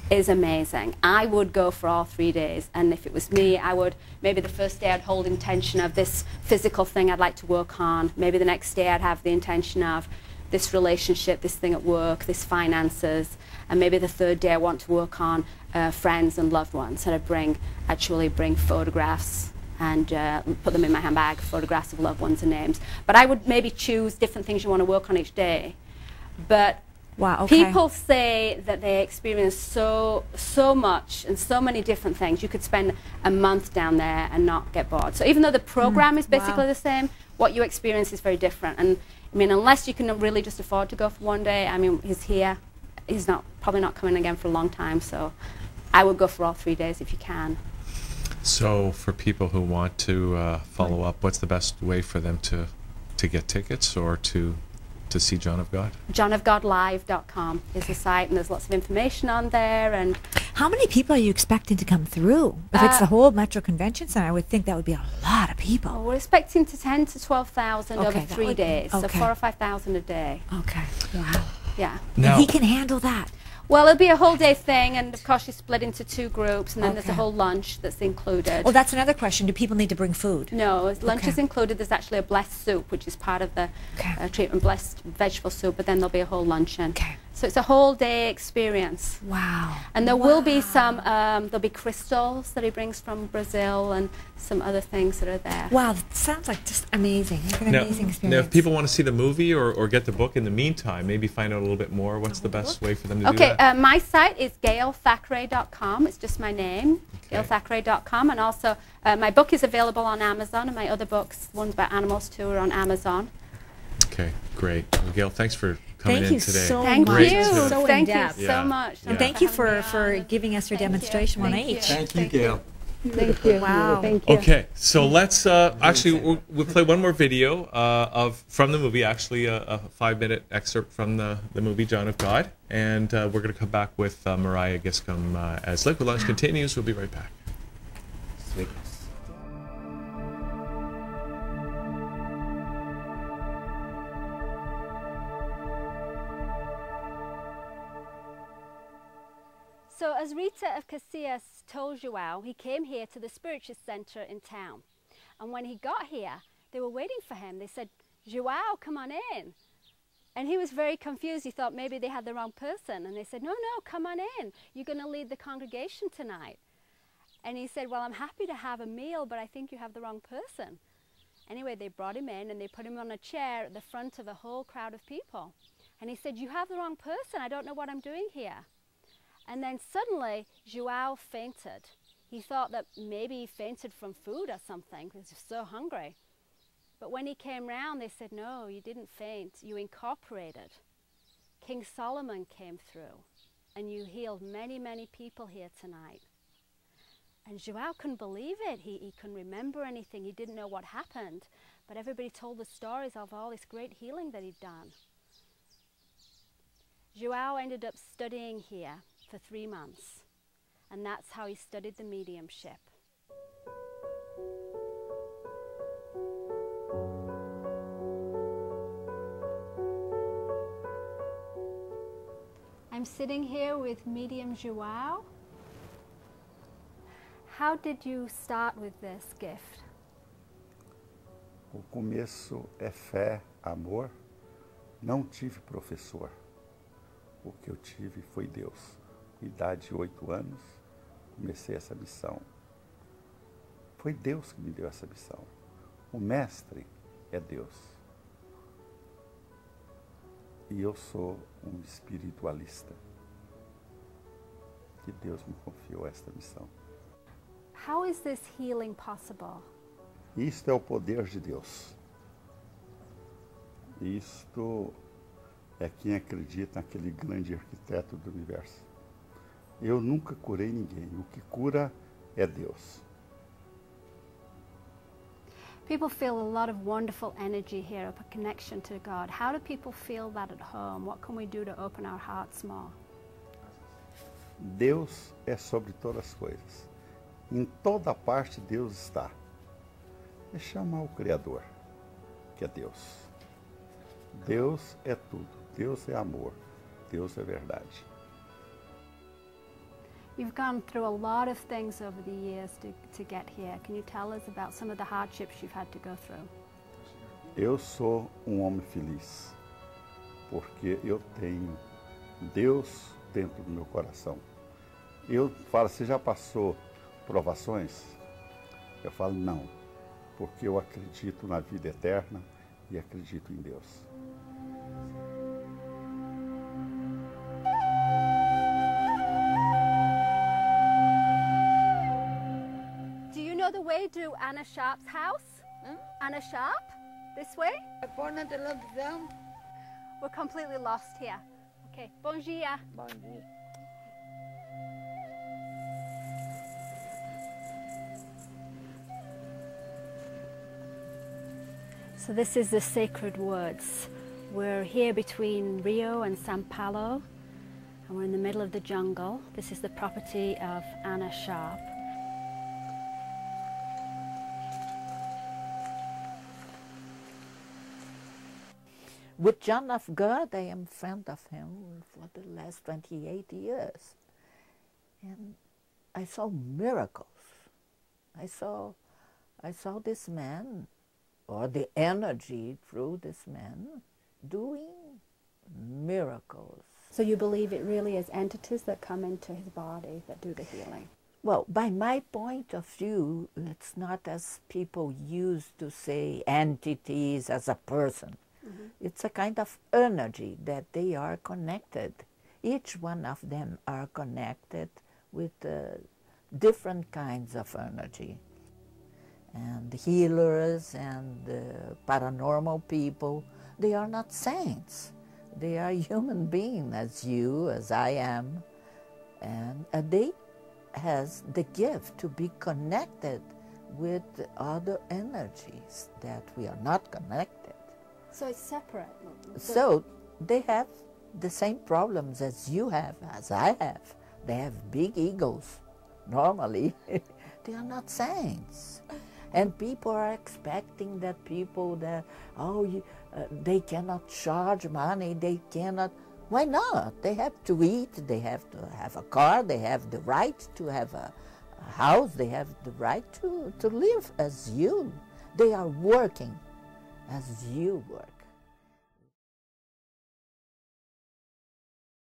is amazing. I would go for all 3 days. And if it was me, I would, maybe the first day I'd hold intention of this physical thing I'd like to work on. Maybe the next day I'd have the intention of this relationship, this thing at work, this finances. And maybe the third day I want to work on friends and loved ones. And I'd actually bring photographs and put them in my handbag, photographs of loved ones and names. But I would maybe choose different things you want to work on each day. But people say that they experience so much and so many different things. You could spend a month down there and not get bored. So even though the program is basically the same, what you experience is very different. And I mean, unless you can really just afford to go for one day, I mean, he's here. He's probably not coming again for a long time. So I would go for all 3 days if you can. So for people who want to follow up, what's the best way for them to get tickets or to see John of God? johnofgodlive.com is the site, and there's lots of information on there. And how many people are you expecting to come through? If it's the whole Metro Convention Center, I would think that would be a lot of people. Well, we're expecting 10,000 to 12,000 over 3 days, so 4,000 or 5,000 a day. Okay. Wow. Yeah. Now, and he can handle that. Well, it'll be a whole day thing, and of course you split into 2 groups, and then there's a whole lunch that's included. Well, that's another question. Do people need to bring food? No, lunch is included. There's actually a blessed soup, which is part of the treatment, blessed vegetable soup, but then there'll be a whole luncheon. So it's a whole day experience. Wow. And there will be some, there'll be crystals that he brings from Brazil and some other things that are there. Wow, that sounds like just amazing. It's an amazing experience. Now, if people want to see the movie or get the book in the meantime, maybe find out a little bit more, what's the best way for them to do that? My site is gailthackray.com. It's just my name, gailthackray.com. And also, my book is available on Amazon, and my other books, ones about animals too, are on Amazon. Okay, great. Well, Gail, thanks for coming in today. Thank you so much. And thank you for giving us your demonstration on each. Thank you, Gail. Thank you. Wow. Thank you. Okay, so let's actually we'll play one more video from the movie. Actually, a 5-minute excerpt from the movie John of God, and we're going to come back with Mariah Giscombe as Liquid Lunch continues. We'll be right back. Sweetness. So as Rita of Casillas told Joao, he came here to the Spiritual Center in town. And when he got here, they were waiting for him. They said, Joao, come on in. And he was very confused. He thought maybe they had the wrong person. And they said, no, come on in. You're going to lead the congregation tonight. And he said, well, I'm happy to have a meal, but I think you have the wrong person. Anyway, they brought him in and they put him on a chair at the front of a whole crowd of people. And he said, you have the wrong person. I don't know what I'm doing here. And then suddenly, Joao fainted. He thought that maybe he fainted from food or something because he was so hungry. But when he came round, they said, no, you didn't faint. You incorporated. King Solomon came through, and you healed many, many people here tonight. And Joao couldn't believe it. He couldn't remember anything. He didn't know what happened. But everybody told the stories of all this great healing that he'd done. Joao ended up studying here for 3 months, and that's how he studied the mediumship. I'm sitting here with medium Joao. How did you start with this gift? O começo é fé amor, não tive professor. O que eu tive foi Deus. Com idade de 8 anos, comecei essa missão. Foi Deus que me deu essa missão. O mestre é Deus. E eu sou um espiritualista. Que Deus me confiou esta missão. How is this healing possible? Isto é o poder de Deus. Isto é quem acredita naquele grande arquiteto do universo. Eu nunca curei ninguém. O que cura é Deus. People feel a lot of wonderful energy here, a connection to God. How do people feel that at home? What can we do to open our hearts more? Deus é sobre todas as coisas. Em toda parte Deus está. É chamar o Criador, que é Deus. Deus é tudo. Deus é amor. Deus é verdade. You've gone through a lot of things over the years to get here. Can you tell us about some of the hardships you've had to go through? Eu sou um homem feliz, porque eu tenho Deus dentro do meu coração. Eu falo, você já passou provações? Eu falo, não, porque eu acredito na vida eterna e acredito em Deus. The way to Anna Sharp's house? Anna Sharp? This way? We're completely lost here. Okay, bom dia. Bom dia. So this is the Sacred Woods. We're here between Rio and São Paulo, and we're in the middle of the jungle. This is the property of Anna Sharp. With John of God, I am friend of him for the last 28 years. And I saw miracles. I saw this man, or the energy through this man, doing miracles. So you believe it really is entities that come into his body that do the healing? Well, by my point of view, it's not as people used to say entities as a person. Mm-hmm. It's a kind of energy that they are connected. Each one of them are connected with different kinds of energy. And healers and paranormal people, they are not saints. They are human beings as you, as I am. And they has the gift to be connected with other energies that we are not connected. So it's separate? So they have the same problems as you have, as I have. They have big egos, normally. They are not saints. And people are expecting that people that, they cannot charge money, they cannot. Why not? They have to eat, they have to have a car, they have the right to have a house, they have the right to live as you. They are working as you work.